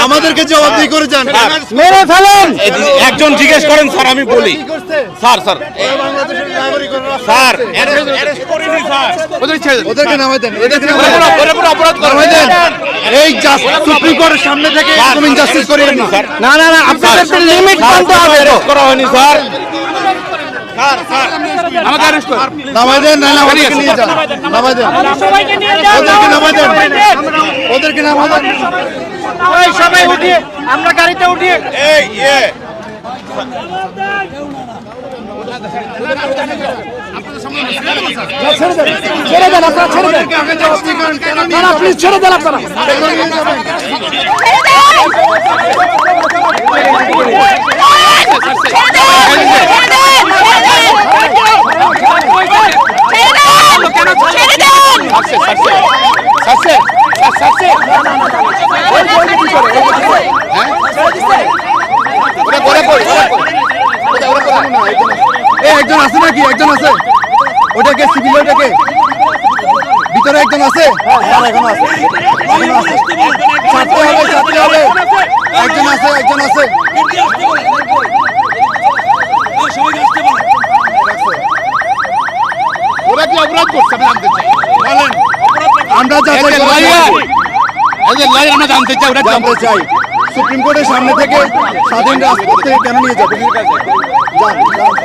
আমাদেরকে জবাবদিহি করে যান। মেরে ফেলেন। একজন জিজ্ঞেস করেন স্যার, আমি বলি স্যার স্যার স্যার ওদেরকে নামাই দেন, নামাই দেন। এই সুপ্রিম কোর্টের সামনে থেকে এরকম ইনজাস্টিস করিয়েন না। না না না, আপনাদের তো লিমিট মানতে হবে তো। করা হয়নি স্যার। আমাকে অ্যারেস্ট করুন। নামাই দেন, না না ওদেরকে নিয়ে যান, নামাই দেন, সবাইকে নিয়ে যাও। ওদেরকে নামাই দেন, ওদেরকে নামাই দেন। ওই সবাই উঠিয়ে, আমরা গাড়িতে উঠিয়ে। এই ছেড়ে দেন আপনারা, ছেড়ে দেন। আগে জবাবদিহি করেন, কেন না নিয়ে না, প্লিজ ছেড়ে দেন আপনারা। কেন নিয়ে যাবেন? একজন আছে নাকি? একজন আছে? ওটাকে সিভিল, ওটাকে ভিতরে একজন আছে? এখন আছে, ছাড়তে হবে, ছাড়তে হবে। একজন আছে, একজন আছে। ওরা কি অপরাধ করছে আমি জানতে চাই, বলেন। আমরা যাচাই করে আমরা জানতে চাই, ওরা জানতে চাই সুপ্রিম কোর্টের সামনে থেকে স্বাধীন রাজপথে কেন নিয়ে যাবে? যান, যান।